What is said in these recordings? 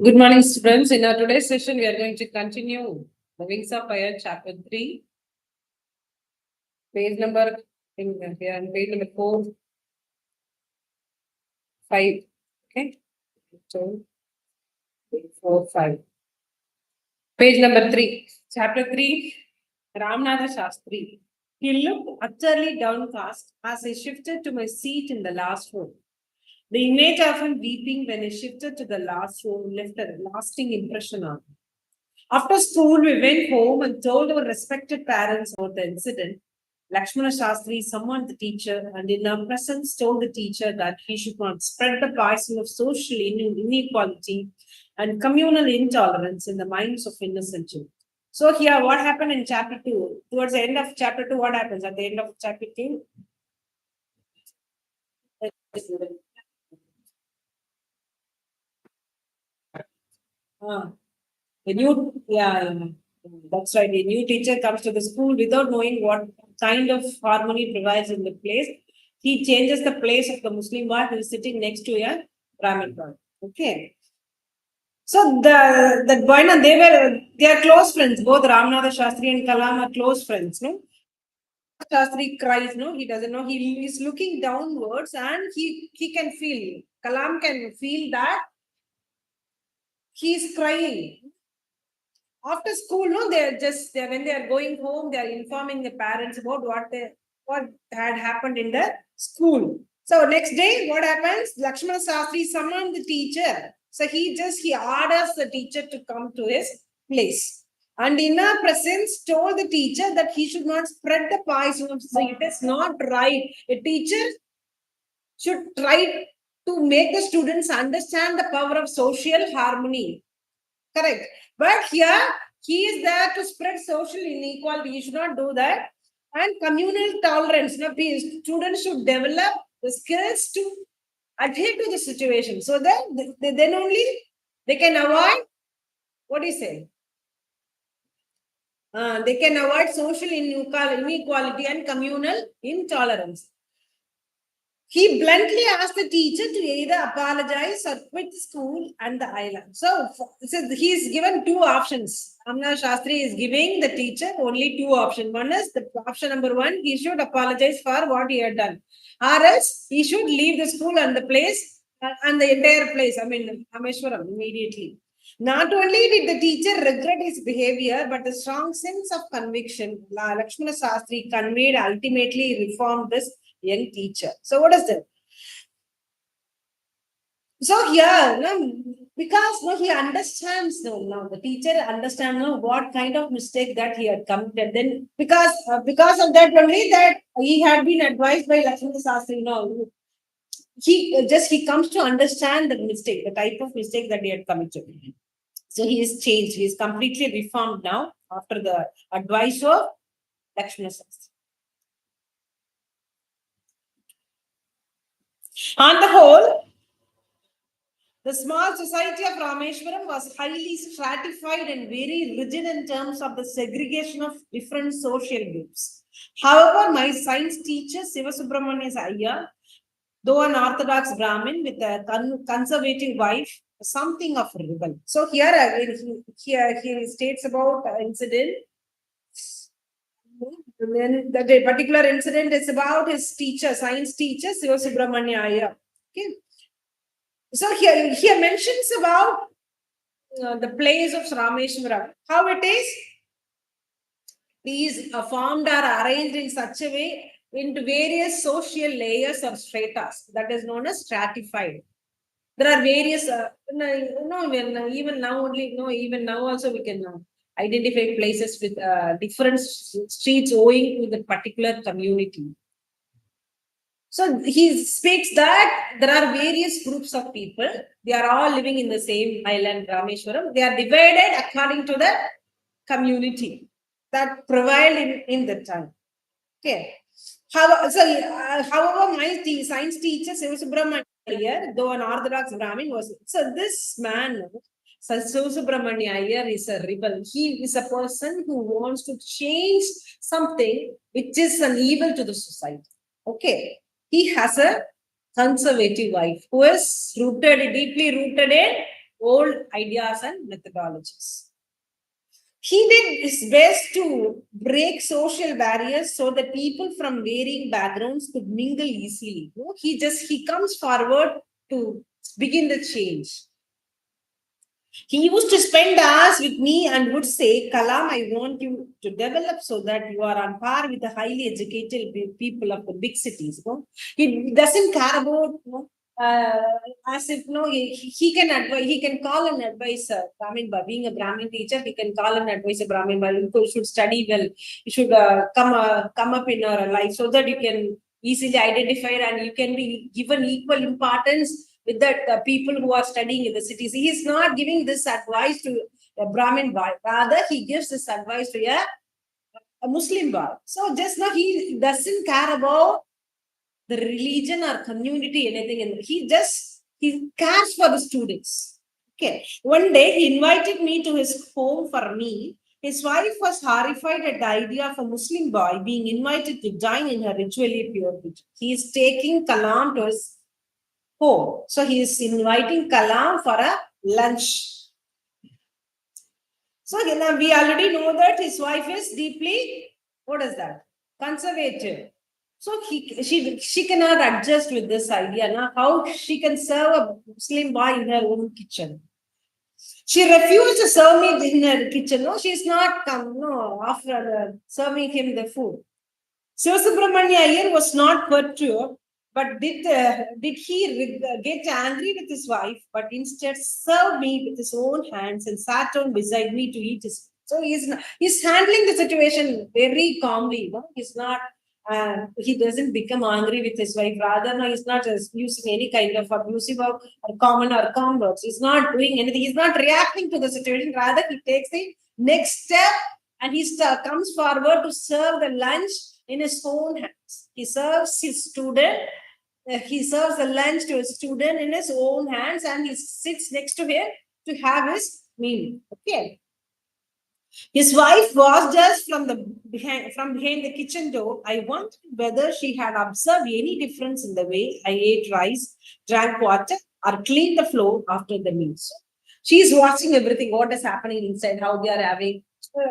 Good morning, students. In our today's session, we are going to continue the Wings of Fire, chapter 3, page number, page number 4, 5. Okay, so 4, 5. Page number 3, chapter 3, Ramanatha Shastri. He looked utterly downcast as I shifted to my seat in the last row. The image of him weeping when he shifted to the last row left a lasting impression on me. After school, we went home and told our respected parents about the incident. Lakshmana Shastri summoned the teacher and in our presence told the teacher that he should not spread the poison of social inequality and communal intolerance in the minds of innocent children. So here, what happened in chapter 2? Towards the end of chapter 2, what happens at the end of chapter 2? That's right. A new teacher comes to the school without knowing what kind of harmony prevails in the place. He changes the place of the Muslim boy who is sitting next to a Brahmin boy. Okay. So the boy, they are close friends. Both Ramanatha Shastri and Kalam are close friends. No, Shastri cries. No, he doesn't know. He is looking downwards, and he can feel. Kalam can feel that he is crying. After school, no, they're when they are going home, they are informing the parents about what had happened in the school. So next day, what happens? Lakshmana Shastri summoned the teacher. So he orders the teacher to come to his place. And in our presence, told the teacher that he should not spread the poison. So it is not right. A teacher should try to make the students understand the power of social harmony. Correct. But here, he is there to spread social inequality. You should not do that. And communal tolerance. Students should develop the skills to adhere to the situation. So that then only they can avoid, what do you say? They can avoid social inequality and communal intolerance. He bluntly asked the teacher to either apologize or quit school and the island. So he is given two options. Amna Shastri is giving the teacher only two options. One is the option number 1, he should apologize for what he had done. Or else he should leave the school and the place and the entire place, Rameshwaram, immediately. Not only did the teacher regret his behavior, but the strong sense of conviction Lakshmana Shastri conveyed ultimately reformed this young teacher. So what is that? So here, because he understands now the teacher understands what kind of mistake that he had committed. Then because of that only that he had been advised by Lakshmana Shastri, he comes to understand the mistake, the type of mistake that he had committed. So he is changed. He is completely reformed now after the advice of Lakshmana Shastri. On the whole, the small society of Rameshwaram was highly stratified and very rigid in terms of the segregation of different social groups. However, my science teacher, Sivasubramania's Iyer, though an Orthodox Brahmin with a conservative wife, something of a rebel. So here again, he states about incident. And then the particular incident is about his teacher, science teacher, Sivasubramania Iyer. Okay. So here mentions about the place of Rameshwaram, how it is. These formed or arranged in such a way into various social layers or stratas that is known as stratified. There are various, even now also we can identify places with different streets owing to the particular community. So he speaks that there are various groups of people. They are all living in the same island, Rameshwaram. They are divided according to the community that prevailed in the time. Okay. However, my science teacher, Sivasubramania Iyer, though an Orthodox Brahmin, was so this man, Sivasubramania Iyer, is a rebel. He is a person who wants to change something which is an evil to the society. Okay. He has a conservative wife who is deeply rooted in old ideas and methodologies. He did his best to break social barriers so that people from varying backgrounds could mingle easily. He comes forward to begin the change. He used to spend hours with me and would say, Kalam, I want you to develop so that you are on par with the highly educated people of the big cities. He doesn't care about, as if he can advise, he can call an advisor. Brahmin, by being a Brahmin teacher, he can call an advisor. Brahmin, you should study well. You should come up in your life so that you can easily identify and you can be given equal importance with the people who are studying in the cities. He is not giving this advice to a Brahmin boy. Rather, he gives this advice to a Muslim boy. So just now he doesn't care about the religion or community, anything. He cares for the students. Okay. One day he invited me to his home for me. His wife was horrified at the idea of a Muslim boy being invited to dine in her ritually pure kitchen. He is taking Kalam to his home. So he is inviting Kalam for a lunch. So we already know that his wife is deeply, what is that? Conservative. So she cannot adjust with this idea. Now, how she can serve a Muslim boy in her own kitchen? She refused to serve me in her kitchen. No, she's not come. No, after serving him the food. Siromani Iyer was not perturbed, but did he get angry with his wife? But instead served me with his own hands and sat down beside me to eat his. So he's handling the situation very calmly. No? He's not. He doesn't become angry with his wife. Rather, no, he's not using any kind of abusive or common or calm words. He's not doing anything. He's not reacting to the situation. Rather, he takes the next step and he comes forward to serve the lunch in his own hands. He serves his student. He serves the lunch to his student in his own hands, and he sits next to him to have his meal. Okay. His wife was just from behind the kitchen door. I wondered whether she had observed any difference in the way I ate rice, drank water, or cleaned the floor after the meal. So she is watching everything, what is happening inside, how they are having.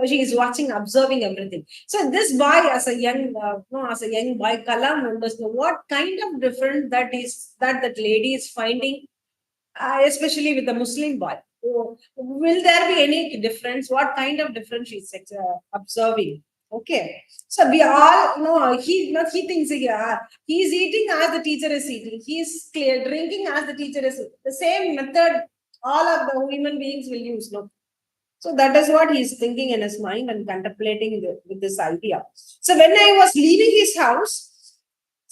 She is watching, observing everything. So this boy, as a young boy, Kalam members know what kind of difference that lady is finding, especially with the Muslim boy. So, will there be any difference? What kind of difference she's observing? Okay. So we all know he thinks he's eating as the teacher is eating. He's drinking as the teacher is. The same method all of the human beings will use. No. So that is what he's thinking in his mind and contemplating with this idea. So when I was leaving his house,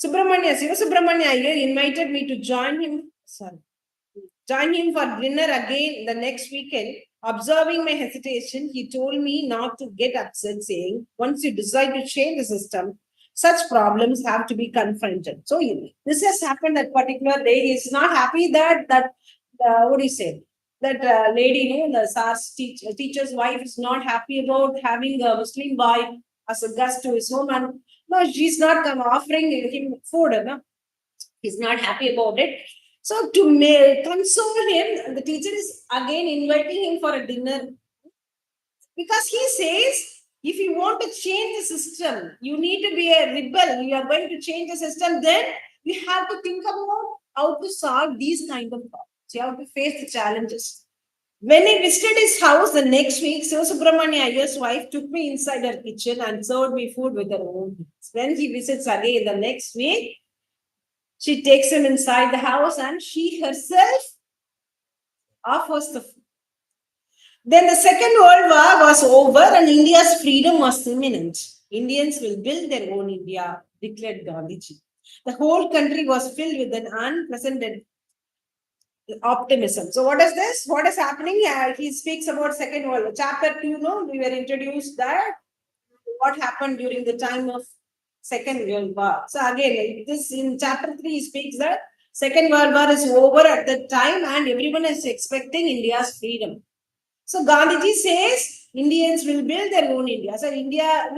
Siromani Iyer invited me to join him for dinner again the next weekend. Observing my hesitation, he told me not to get upset, saying, once you decide to change the system, such problems have to be confronted. So this has happened that particular day. He is not happy that what do you say? That lady, the SARS teacher's wife is not happy about having a Muslim boy as a guest to his home. And no, she's not offering him food. No? He's not happy about it. So to console him, the teacher is again inviting him for a dinner. Because he says, if you want to change the system, you need to be a rebel. You are going to change the system, then you have to think about how to solve these kind of problems. You have to face the challenges. When I visited his house the next week, Siromani Iyer's wife took me inside her kitchen and served me food with her own hands. When he visits again the next week, she takes him inside the house and she herself offers the food. Then the Second World War was over and India's freedom was imminent. Indians will build their own India, declared Gandhiji. The whole country was filled with an unprecedented optimism. So what is this? What is happening? He speaks about Second World War. Chapter 2, we were introduced that what happened during the time of Second World War. So again, this in chapter 3 he speaks that Second World War is over at that time and everyone is expecting India's freedom. So Gandhiji says Indians will build their own India. So they have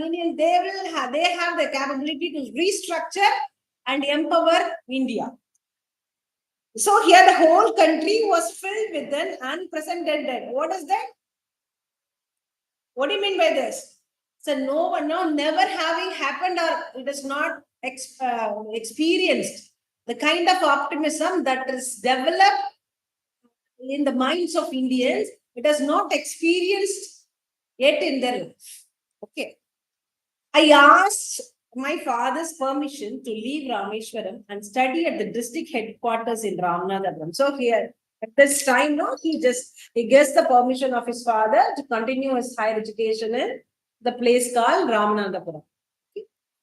the capability to restructure and empower India. So here the whole country was filled with an unprecedented. What is that? What do you mean by this? So never having happened, or it is not experienced. The kind of optimism that is developed in the minds of Indians, it has not experienced yet in their life. Okay. I asked my father's permission to leave Rameshwaram and study at the district headquarters in Ramanathapuram. So here, at this time, no, he gets the permission of his father to continue his higher education in the place called Ramanathapuram.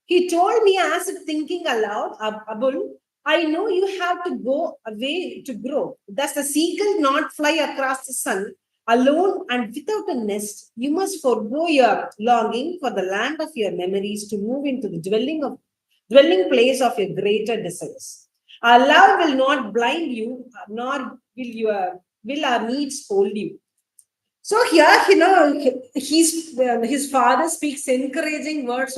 He told me as if thinking aloud, Abul, I know you have to go away to grow. Does the seagull not fly across the sun alone and without a nest? You must forego your longing for the land of your memories to move into the dwelling place of your greater desires. Our love will not blind you, nor will our needs hold you. So here, his father speaks encouraging words,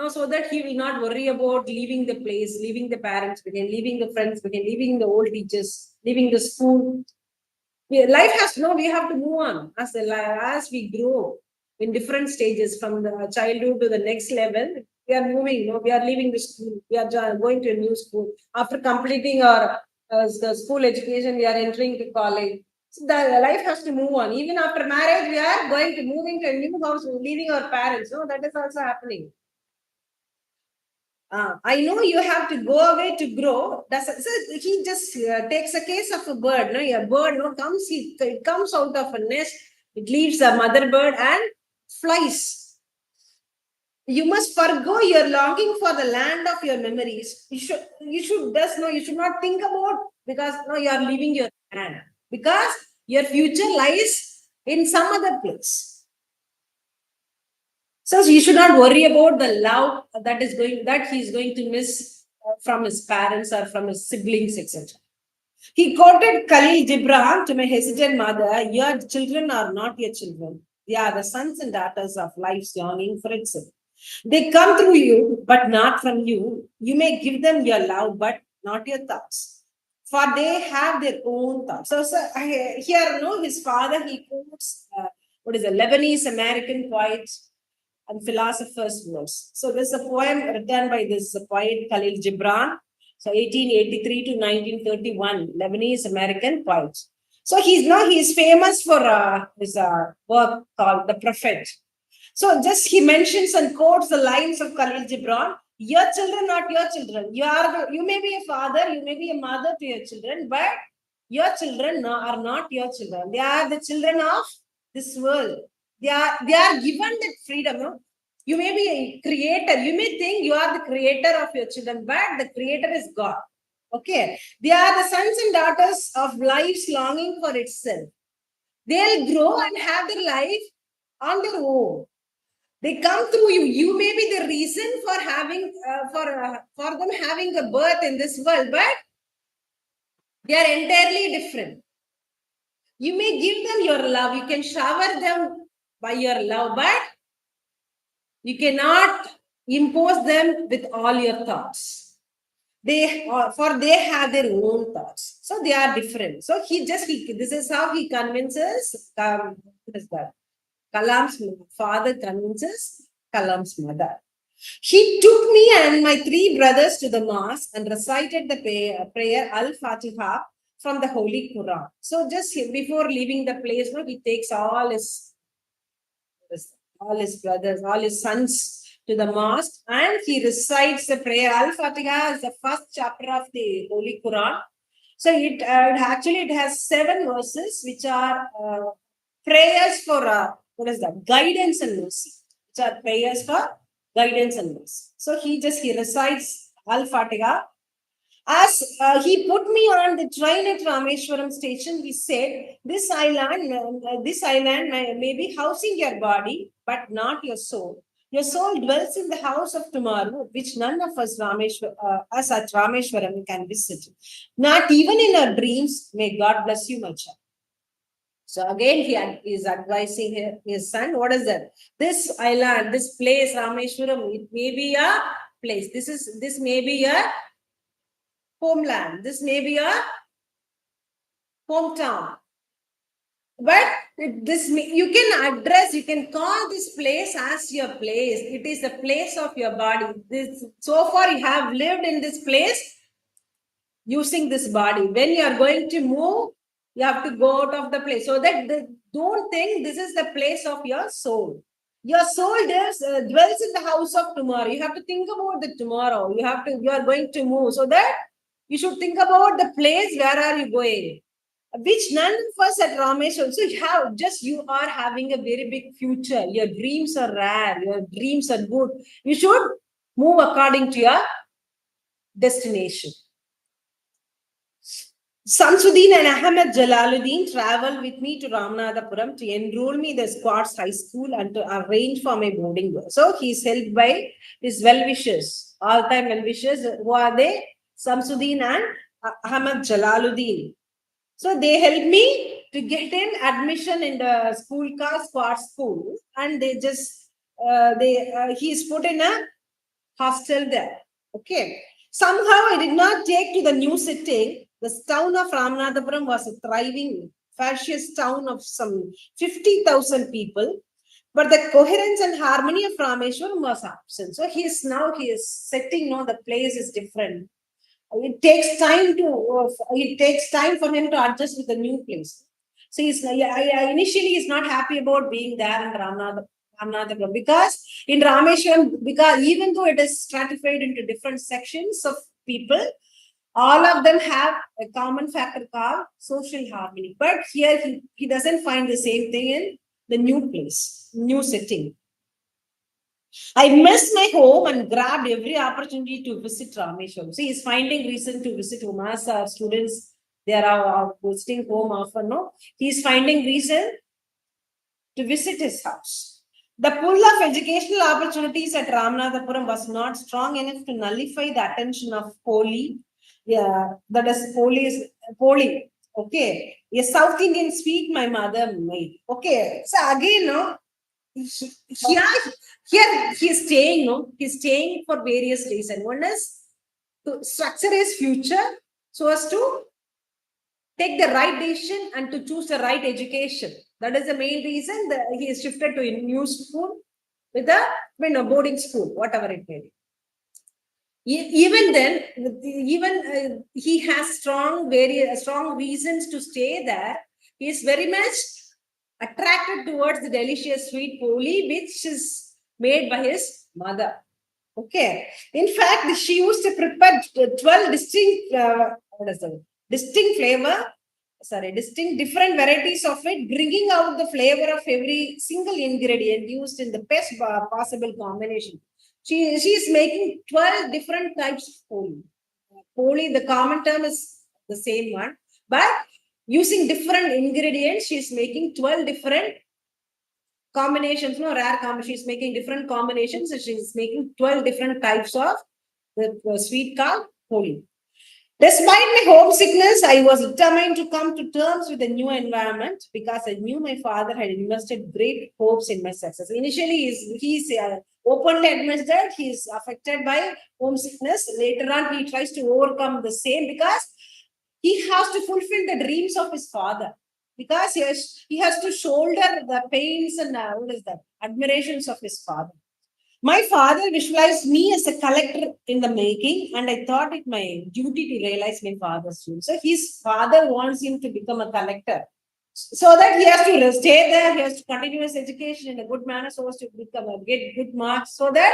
so that he will not worry about leaving the place, leaving the parents again, leaving the friends again, leaving the old teachers, leaving the school. Life has we have to move on as we grow in different stages from the childhood to the next level. We are moving, we are leaving the school, we are going to a new school. After completing our the school education, we are entering to college. So the life has to move on. Even after marriage, we are going to move into a new house, leaving our parents. No, that is also happening. I know you have to go away to grow. So he just takes a case of a bird. No, a bird it comes out of a nest. It leaves a mother bird and flies. You must forgo your longing for the land of your memories. You should not think about, because you are leaving your land, because your future lies in some other place. So you should not worry about the love that he is going to miss from his parents or from his siblings, etc. He quoted Khalil Gibran to my hesitant mother, your children are not your children. They are the sons and daughters of life's longing for itself. They come through you, but not from you. You may give them your love, but not your thoughts. For they have their own thoughts. His father, he quotes, what is a Lebanese American poet and philosopher's verse. So there's a poem written by this poet Khalil Gibran. So 1883 to 1931, Lebanese American poet. So he's famous for his work called The Prophet. So just he mentions and quotes the lines of Khalil Gibran. Your children, not your children. You may be a father, you may be a mother to your children, but your children are not your children. They are the children of this world. They are given that freedom. No? You may be a creator. You may think you are the creator of your children, but the creator is God. Okay. They are the sons and daughters of life's longing for itself. They'll grow and have their life on their own. They come through you. You may be the reason for having for them having a birth in this world, but they are entirely different. You may give them your love. You can shower them by your love, but you cannot impose them with all your thoughts. They have their own thoughts, so they are different. So this is how he convinces. What is that? Kalam's father convinces Kalam's mother. He took me and my three brothers to the mosque and recited the prayer Al-Fatiha from the Holy Quran. So just before leaving the place, he takes all his brothers, all his sons to the mosque, and he recites the prayer. Al-Fatiha is the first chapter of the Holy Quran. So it has 7 verses, which are prayers for guidance and mercy. Which are prayers for guidance and mercy. So he recites Al-Fatiha. As he put me on the train at Rameshwaram station, he said, this island may be housing your body, but not your soul. Your soul dwells in the house of tomorrow, which none of us at Rameshwaram can visit. Not even in our dreams. May God bless you, my child. So again, he is advising his son. What is that? This island, this place, Rameshwaram, it may be a place. This may be a homeland. This may be a hometown. But you can call this place as your place. It is the place of your body. So far you have lived in this place using this body. When you are going to move, you have to go out of the place. So that don't think this is the place of your soul. Your soul dwells in the house of tomorrow. You have to think about the tomorrow. You are going to move. So that you should think about the place where are you going. Which none of us at Rameshwaram. So you are having a very big future. Your dreams are rare. Your dreams are good. You should move according to your destination. Samsuddin and Ahmed Jalaluddin traveled with me to Ramanathapuram to enroll me in the Squads High School and to arrange for my boarding. So he is helped by his well-wishers, all-time well-wishers. Who are they? Samsuddin and Ahmed Jalaluddin. So they helped me to get in admission in the school called Squad School, and he is put in a hostel there. Okay. Somehow I did not take to the new city. The town of Ramanathapuram was a thriving, fascious town of some 50,000 people, but the coherence and harmony of Rameshwaram was absent. So he is setting. The place is different. It takes time for him to adjust with the new place. So initially he's not happy about being there in Ramanathapuram, because in Rameshwaram, because even though it is stratified into different sections of people, all of them have a common factor called social harmony. But here he doesn't find the same thing in the new place, new setting. I missed my home and grabbed every opportunity to visit Rameshwaram. See, he's finding reason to visit home. As our students, they are visiting home often. No, he's finding reason to visit his house. The pool of educational opportunities at Ramanathapuram was not strong enough to nullify the attention of Poli. Yeah, that is Poli. Okay, a South Indian sweet my mother made. Okay, so again, here he's staying, he's staying for various reasons. One is to structure his future so as to take the right decision and to choose the right education. That is the main reason that he is shifted to a new school with a boarding school, whatever it may be. Even then, he has strong reasons to stay there. He is very much attracted towards the delicious sweet poli, which is made by his mother. Okay. In fact, she used to prepare 12 distinct different varieties of it, bringing out the flavor of every single ingredient used in the best possible combination. She is making 12 different types of poli. Poli, the common term is the same one, but using different ingredients, she is making 12 different combinations, rare combinations. She is making different combinations. So she is making 12 different types of the sweet called poli. Despite my homesickness, I was determined to come to terms with the new environment because I knew my father had invested great hopes in my success. Initially, he's openly admits that he is affected by homesickness. Later on, he tries to overcome the same because he has to fulfill the dreams of his father. Because he has to shoulder the pains and admirations of his father. My father visualized me as a collector in the making, and I thought it my duty to realize my father's dream. So his father wants him to become a collector, so that he has to stay there, he has to continue his education in a good manner, so as to get good marks, so that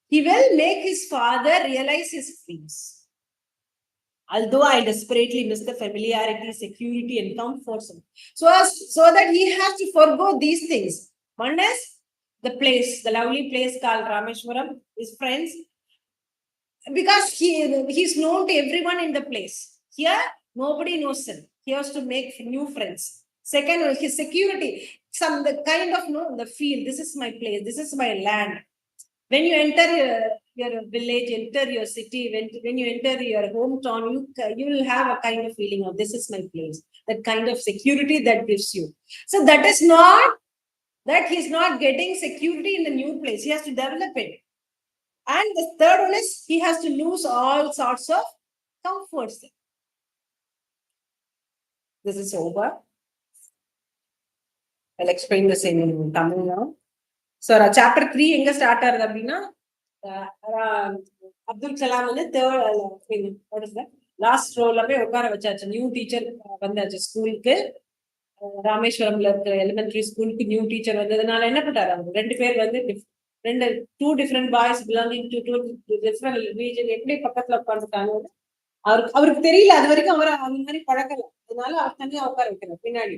he will make his father realize his dreams. Although I desperately miss the familiarity, security, and comfort, so that he has to forego these things. One is the lovely place called Rameshwaram, his friends, because he's known to everyone in the place. Here, nobody knows him. He has to make new friends. Second, his security, the feel. This is my place. This is my land. When you enter your village, enter your city, when you enter your hometown, you will have a kind of feeling of this is my place. That kind of security that gives you. So that is not that he's not getting security in the new place. He has to develop it. And the third one is he has to lose all sorts of comforts them. This is over. I'll explain this in Tamil now. So chapter 3 எங்க start ஆகுது அப்படின்னா அப்துல் கலாம் வந்து third last ரோல போய் உட்கார வச்சாச்சு. New teacher வந்தாச்சு ஸ்கூலுக்கு. ராமேஸ்வரம்ல இருக்கிற எலிமெண்டரி ஸ்கூலுக்கு நியூ டீச்சர் வந்ததுனால என்ன பண்ணாரு, அவங்க 2 பேர் வந்து two different boys belonging to two different region எப்படி பக்கத்துல உட்காந்துட்டாங்க அவருக்கு தெரியல. அது வரைக்கும் அவர் அந்த மாதிரி பழக்கல. அதனால அவர் தனியா உட்கார வைக்கிறார் பின்னாடி.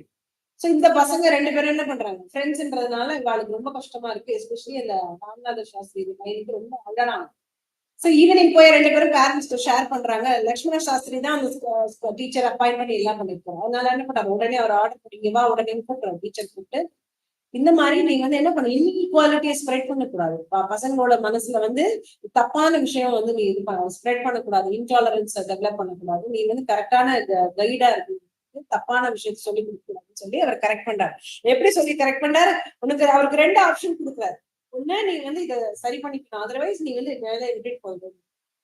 சோ இந்த பசங்க 2 பேரும் என்ன பண்றாங்க, ஃப்ரெண்ட்ஸ்ன்றதுனால இவாளுக்கு ரொம்ப கஷ்டமா இருக்கு. எஸ்பெஷலி அந்த ராமநாத சாஸ்திரி பையனுக்கு ரொம்ப அழறாங்க. சோ ஈவினிங் போய் 2 பேரும் பேரண்ட்ஸ் ஷேர் பண்றாங்க. லட்சுமண சாஸ்திரி தான் அந்த டீச்சர் அப்பாயின்ட் பண்ணி எல்லாம் பண்ணிருக்காரு. அதனால என்ன பண்றாரு, உடனே அவர் ஆர்டர் பண்ணிங்கவா, உடனே கூப்பிடுறாரு டீச்சர் கூப்பிட்டு, இந்த மாதிரி நீங்க வந்து என்ன பண்ண, இன்இக்வாலிட்டியை ஸ்ப்ரெட் பண்ணக்கூடாது. பசங்களோட மனசுல வந்து தப்பான விஷயம் வந்து நீ இது ஸ்ப்ரெட் பண்ணக்கூடாது, இன்டாலரன்ஸ் டெவலப் பண்ணக்கூடாது, நீ வந்து கரெக்டான கைடா இருக்கு, தப்பான விஷயத்த சொல்லி கொடுக்கூடாதுன்னு சொல்லி அவர் கரெக்ட் பண்றாரு. எப்படி சொல்லி கரெக்ட் பண்றாரு, உனக்கு அவருக்கு 2 ஆப்ஷன் கொடுக்குறாரு. ஒண்ணு நீ வந்து இதை சரி பண்ணிக்கணும், அதர்வைஸ் நீ வந்து வேலையை விட்டுட்டு போயிடணும்,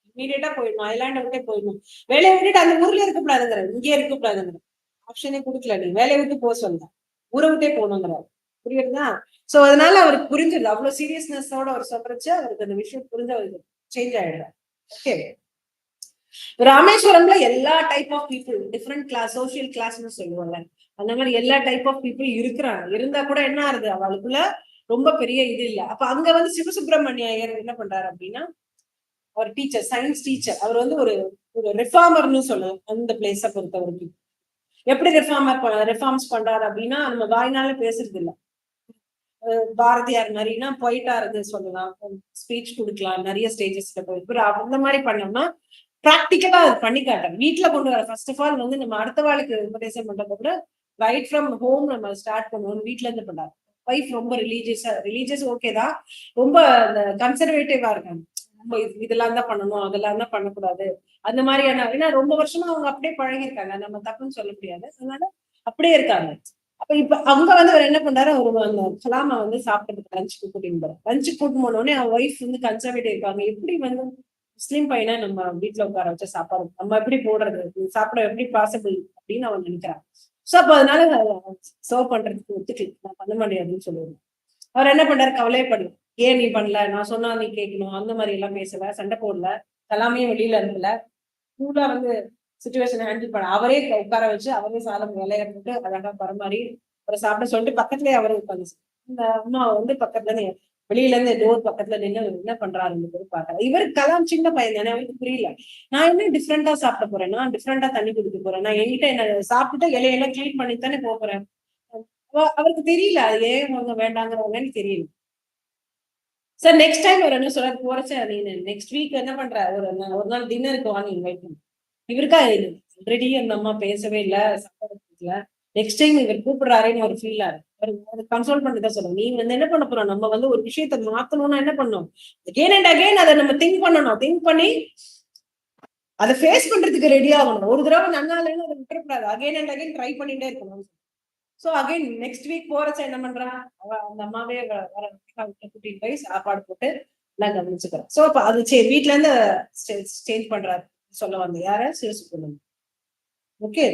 இமீடியட்டா போயிடணும், ஐலாண்டை விட்டே போயிடணும், வேலையை விட்டுட்டு அந்த ஊர்ல இருக்கக்கூடாதுங்கிற, இங்கே இருக்கக்கூடாதுங்கிற ஆப்ஷனே கொடுக்கல. நீ வேலையை விட்டு போக சொல்ல, ஊரை விட்டே போகணுங்கிறாரு. புரியுதுதா? சோ அதனால அவருக்கு புரிஞ்சது, அவ்வளவு சீரியஸ்னஸோட அவர் சொல்றச்சு அவருக்கு அந்த விஷயம் புரிஞ்ச அவருக்கு சேஞ்ச் ஆயிடுறாரு. ஓகே, ராமேஸ்வரம்ல எல்லா type of people, different class, social கிளாஸ்ன்னு சொல்லுவாங்க, அந்த மாதிரி எல்லா டைப் ஆஃப் பீப்புள் இருக்கிறாங்க. இருந்தா கூட என்ன ஆகுது, அவளுக்குள்ள ரொம்ப பெரிய இது இல்ல. அப்ப அங்க வந்து சிவசுப்பிரமணிய ஐயர் என்ன பண்றாரு அப்படின்னா, அவர் டீச்சர், சயின்ஸ் டீச்சர், அவர் வந்து ஒரு ரிஃபார்மர்னு சொல்லுவாங்க அந்த பிளேஸ பொறுத்த வரைக்கும். எப்படி ரிஃபார்ம்ஸ் பண்றாரு அப்படின்னா, நம்ம வாய்னால பேசுறது இல்ல, பாரதியார் மாதிரினா போயிட்டா இருந்து சொல்லலாம், ஸ்பீச் கொடுக்கலாம், நிறைய ஸ்டேஜஸ்ல போய் அந்த மாதிரி பண்ணோம்னா பிராக்டிக்கலா அது பண்ணி காட்டுறேன். வீட்டுல கொண்டு வர ஃபர்ஸ்ட் ஆஃப் ஆல் வந்து நம்ம அடுத்த வாழ்க்கை உபதேசம் பண்றத கூட ரைட் ஃப்ரம் ஹோம் நம்ம ஸ்டார்ட் பண்ணுவோம். வீட்டுல இருந்து பண்றாரு. வைஃப் ரொம்ப ரிலீஜியஸ் ஓகே தான், ரொம்ப கன்சர்வேட்டிவா இருக்காங்க. ரொம்ப இதெல்லாம் தான் பண்ணணும், அதெல்லாம் தான் பண்ணக்கூடாது, அந்த மாதிரியான. ஏன்னா ரொம்ப வருஷமா அவங்க அப்படியே பழகிருக்காங்க, நம்ம தப்புன்னு சொல்ல முடியாது, அதனால அப்படியே இருக்காங்க. அப்ப இப்ப அவங்க வந்து அவர் என்ன பண்றாரு, ஒரு அந்த கலாம வந்து சாப்பிட்டு லஞ்சுக்கு கூட்டின்னு போறாரு. லஞ்சுக்கு கூட்டின்னு போனோடனே அவன் ஒய்ஃப் வந்து கன்சர்வேட்டிவ் இருக்காங்க. எப்படி வந்து முஸ்லீம் பையனை நம்ம வீட்டுல உட்கார வச்ச சாப்பாடு நம்ம எப்படி போடுறது, சாப்பிட எப்படி பாசிபிள் அப்படின்னு அவன் நினைக்கிறான். சோ அப்ப அதனால சர்வ் பண்றதுக்கு ஒத்துக்கல, நான் பண்ண முடியாதுன்னு சொல்லுவேன். அவர் என்ன பண்றாரு, கவலையப்படல, ஏன் நீ பண்ணல, நான் சொன்னா நீ கேட்கணும், அந்த மாதிரி எல்லாம் பேசல, சண்டை போடல, கலாமையும் வெளியில இருந்தல, கூலா வந்து சிச்சுவேஷனை ஹேண்டில் பண்ண, அவரே உட்கார வச்சு அவரே சாதம் விளையாட போட்டு அழகா பரமாறி அவரை சாப்பிட சொல்லிட்டு பக்கத்துலயே அவரே உட்காந்து, இந்த அம்மா வந்து பக்கத்துல வெளியில இருந்து டோர் பக்கத்துல நின்று என்ன பண்றாருன்னு பாக்குறேன். இவருக்கு கலாம் சின்ன பையன் தானே, அவருக்கு புரியல, நான் என்ன டிஃப்ரெண்டா சாப்பிட போறேன், நான் டிஃப்ரெண்டா தண்ணி குடிக்க போறேன், நான் என்கிட்ட என்ன சாப்பிட்டுட்டு இலையெல்லாம் கிளீன் பண்ணித்தானே போறேன். அவருக்கு தெரியல அது ஏன் அவங்க வேண்டாங்கிறவங்கன்னு தெரியல. சார் நெக்ஸ்ட் டைம் அவர் என்ன சொல்றாரு, போறச்ச நீ நெக்ஸ்ட் வீக் என்ன பண்ற, ஒரு நாள் டின்னருக்கு வாங்க இன்வைட் பண்ணு. இவருக்கா ஆல்ரெடி அந்த அம்மா பேசவே இல்ல, சாப்பிடல, நெக்ஸ்ட் டைம் இவர் கூப்பிடுறாருன்னு ஒரு ஃபீல் ஆறு. கன்சோல் பண்ணிதான் சொல்லுங்க, நீங்க வந்து என்ன பண்ண போறோம், நம்ம வந்து ஒரு விஷயத்த மாத்தணும்னா என்ன பண்ணணும், அகெயின் அண்ட் அகெயின் அதை நம்ம திங்க் பண்ணணும், திங்க் பண்ணி அதை ஃபேஸ் பண்றதுக்கு ரெடி ஆகணும். ஒரு தடவை நன்னாலன்னு அதை விட்டுறக்கூடாது, அகெயின் அண்ட் அகெயின் ட்ரை பண்ணிட்டே இருக்கணும். சோ அகைன் நெக்ஸ்ட் வீக் போறச்ச என்ன பண்றான், அந்த அம்மாவே கூட்டிட்டு போய் சாப்பாடு போட்டு எல்லாம் கவனிச்சுக்கிறோம். சோ அப்ப அது வீட்டுல இருந்து சேஞ்ச் பண்றாரு சொல்ல வந்து யார, Sivasubramaniam. Okay,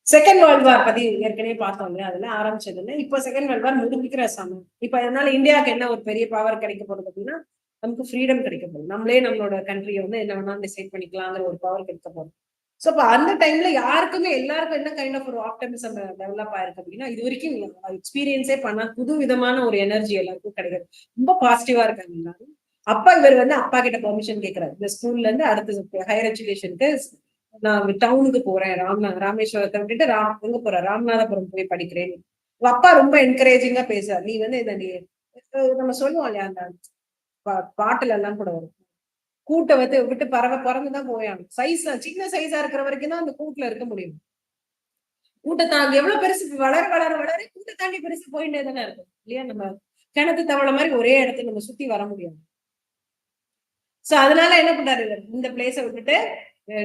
second world war பத்தி ஏற்கனவே பார்த்தோம் இல்லையா, அதுல ஆரம்பிச்சது இல்லை. இப்போ செகண்ட் வேர்ல்ட் வார் முடிக்கிற சமயம். இப்ப அதனால இந்தியாவுக்கு என்ன ஒரு பெரிய பவர் கிடைக்க போறது அப்படின்னா, நமக்கு ஃப்ரீடம் கிடைக்க போகுது, நம்மளே நம்மளோட கண்ட்ரியை வந்து என்ன வேணாலும் டிசைட் பண்ணிக்கலாங்கிற ஒரு பவர் கிடைக்க போகுது. சோ அப்ப அந்த டைம்ல யாருக்குமே எல்லாருக்கும் என்ன கைண்ட் ஆஃப் ஒரு ஆப்டிமிசம் டெவலப் ஆயிருக்கு அப்படின்னா, இது வரைக்கும் எக்ஸ்பீரியன்ஸே பண்ண புது விதமான ஒரு எனர்ஜி எல்லாருக்கும் கிடையாது, ரொம்ப பாசிட்டிவா இருக்காங்க எல்லாரும். அப்பா இவர் வந்து அப்பா கிட்ட பெர்மிஷன் கேட்கிறாரு, இந்த ஸ்கூல்ல இருந்து அடுத்த ஹையர் எஜுகேஷனுக்கு நான் டவுனுக்கு போறேன், ராமேஸ்வரத்தை விட்டுட்டு எங்க போறேன், ராமநாதபுரம் போய் படிக்கிறேன். அப்பா ரொம்ப என்கரேஜிங்கா பேசுறாரு, நீ வந்து இதை நீ நம்ம சொல்லுவோம் இல்லையா, அந்த பாட்டுல எல்லாம் கூட வரும், கூட்டை வந்து விட்டு பறந்துதான் போயாங்க. சின்ன சைஸா இருக்கிற வரைக்கும் தான் அந்த கூட்டுல இருக்க முடியும். கூட்டை தாண்டி எவ்வளவு பெருசு வளர வளர வளர கூட்டை தாண்டி பெருசு போயிட்டே தானே இருக்கும் இல்லையா. நம்ம கிணத்து தவளை மாதிரி ஒரே இடத்துல நம்ம சுத்தி வர முடியாது. சோ அதனால என்ன பண்றாரு, இந்த பிளேஸை விட்டுட்டு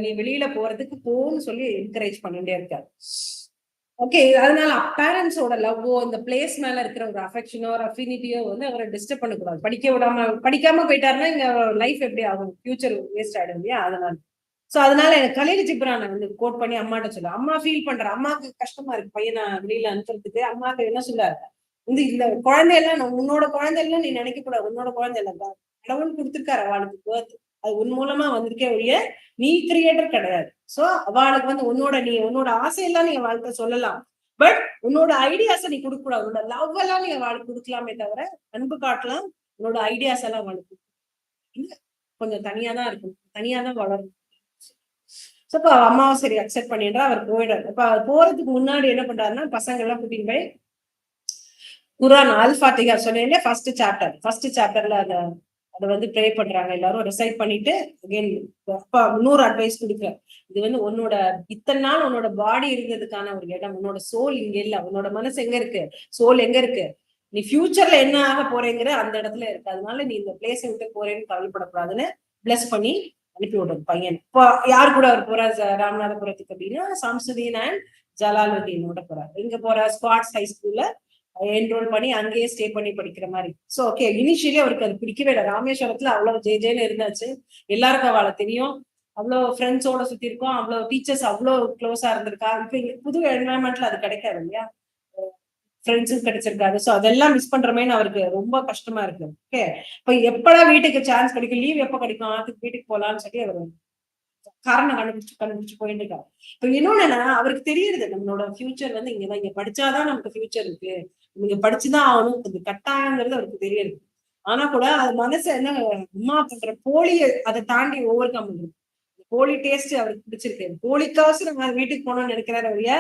நீ வெளியில போறதுக்கு போன்னு சொல்லி என்கரேஜ் பண்ணிட்டே இருக்காரு. ஓகே, அதனால பேரண்ட்ஸோட லவ்வோ இந்த பிளேஸ் மேல இருக்கிற ஒரு அஃபெக்ஷனோ ஒரு அஃபினிட்டியோ வந்து அவரை டிஸ்டர்ப் பண்ணக்கூடாது. படிக்காம போயிட்டாருன்னா இங்க லைஃப் எப்படி ஆகும், ஃபியூச்சர் வேஸ்ட் ஆயிடும் இல்லையா? அதனால அதனால எனக்கு கலீல் ஜிப்ரானை வந்து கோட் பண்ணி அம்மாட்ட சொல்ல, அம்மா ஃபீல் பண்ற, அம்மாவுக்கு கஷ்டமா இருக்கு பையனை வெளியில அனுப்புறதுக்கு. அம்மாவுக்கு என்ன சொல்றாரு, இந்த குழந்தையெல்லாம் உன்னோட குழந்தையெல்லாம் நீ நினைக்க கூடாது, உன்னோட குழந்தை இல்ல, கடவுள் கொடுத்துருக்காரு அவளுக்கு பேர்த், அது உன் மூலமா வந்திருக்கே ஒழிய நீ கிரியேட்டர் கிடையாது. சோ அவளுக்கு வந்து உன்னோட ஆசையெல்லாம் நீ வாழ்க்கை சொல்லலாம், பட் உன்னோட ஐடியாஸை நீ கொடுக்க கூடாது. உன்னோட லவ் எல்லாம் நீ அவளுக்கு கொடுக்கலாமே தவிர அன்பு காட்டலாம், உன்னோட ஐடியாஸ் எல்லாம் அவளுக்கு கொஞ்சம் தனியா தான் இருக்கும், தனியா தான் வளரும். அப்ப அம்மாவும் சரி அக்செப்ட் பண்ணிடுறா, அவர் போயிடுறாரு. அப்ப போறதுக்கு முன்னாடி என்ன பண்றாருன்னா பசங்க எல்லாம் கூட்டிட்டு போய் குரான் அல் ஃபாத்திஹா சொன்னேன் ஃபர்ஸ்ட் சாப்டர்ல அதை வந்து ப்ரே பண்றாங்க, எல்லாரும் ரிசைட் பண்ணிட்டு அகைன் அப்பா இன்னொரு அட்வைஸ் கொடுக்குறேன். இது வந்து உன்னோட இத்தனை நாள் உன்னோட பாடி இருந்ததுக்கான ஒரு இடம், உன்னோட சோல் இங்க இல்ல, உன்னோட மனசு எங்க இருக்கு, சோல் எங்க இருக்கு, நீ ஃபியூச்சர்ல என்ன ஆக போறேங்கிற அந்த இடத்துல இருக்கு. அதனால நீ இந்த பிளேஸை விட்டு போறேன்னு கவலைப்படக்கூடாதுன்னு பிளஸ் பண்ணி அனுப்பி விடுறது பையன். இப்போ யார் கூட அவர் போறார் ராமநாதபுரத்துக்கு அப்படின்னா சம்சுதீன் அண்ட் ஜலாலுதீனோட போறாரு. இங்க போற ஸ்குவாட்ஸ் ஹை ஸ்கூல்ல என்ரோல் பண்ணி அங்கேயே ஸ்டே பண்ணி படிக்கிற மாதிரி. சோ ஓகே, இனிஷியலி அவருக்கு அது பிடிக்கவே இல்லை. ராமேஸ்வரத்துல அவ்வளவு ஜேன்னு இருந்தாச்சு, எல்லாருக்கும் அவளை தெரியும், அவ்வளவு ஃப்ரெண்ட்ஸோட சுத்தி இருக்கோம், அவ்வளவு டீச்சர்ஸ் அவ்வளவு க்ளோஸா இருந்திருக்கா. இப்ப புது என்வரன்மெண்ட்ல அது கிடைக்காது இல்லையா, ஃப்ரெண்ட்ஸும் கிடைச்சிருக்காரு. சோ அதெல்லாம் மிஸ் பண்றமேன்னு அவருக்கு ரொம்ப கஷ்டமா இருக்கு. ஓகே, இப்ப எப்படா வீட்டுக்கு சான்ஸ் கிடைக்கும், லீவ் எப்ப கிடைக்கும், அதுக்கு வீட்டுக்கு போலான்னு சொல்லி அவர் காரணம் கண்டுபிடிச்சு போயிட்டு இருக்காரு. இப்ப இன்னொன்னு அவருக்கு தெரியுது நம்மளோட ஃபியூச்சர் வந்து இங்கதான், இங்க படிச்சாதான் நமக்கு ஃபியூச்சர் இருக்கு, நீங்க படிச்சுதான் ஆகணும், அது கட்டாயங்கிறது அவருக்கு தெரியுது. ஆனா கூட அது மனசு என்ன, அம்மா பண்ற போலிய அதை தாண்டி ஓவர் கம் பண்ணுது. போலி டேஸ்ட் அவருக்கு பிடிச்சிருக்கு, போலிக்காசு நம்ம வீட்டுக்கு போகணும்னு நினைக்கிறாரு அவரைய,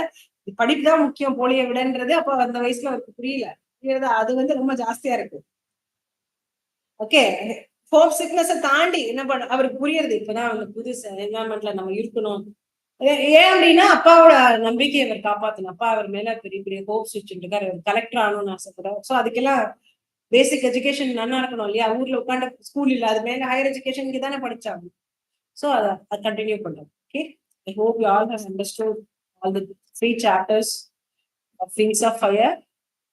படிப்பு தான் முக்கியம் போலியை விடன்றது அப்ப அந்த வயசுல அவருக்கு புரியல. அது வந்து ரொம்ப ஜாஸ்தியா இருக்கு. ஓகே, ஹோப் சிக்னஸ் தாண்டி என்ன பண்ண அவருக்கு புரியுது, இப்பதான் அந்த புது என்வரன்மெண்ட்ல நம்ம இருக்கணும். ஏன் அப்படின்னா அப்பாவோட நம்பிக்கையை அவர் காப்பாத்தணும், அப்பா அவர் மேல பெரிய பெரிய ஹோப்ஸ் வச்சுட்டு இருக்காரு, கலெக்டர் ஆகணும்னு ஆசைப்படுறாரு. சோ அதுக்கெல்லாம் பேசிக் எஜுகேஷன் நல்லா இருக்கணும் இல்லையா, ஊர்ல உட்காந்து ஸ்கூல் இல்ல, அது மேல ஹையர் எஜுகேஷன் இங்க தானே படிச்சாங்க. சோ அதை கண்டினியூ பண்றோம். Okay, I hope you all have understood all the 3 chapters of Wings of Fire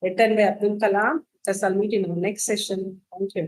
written by Abdul Kalam. I'll meet in our next session. Thank you.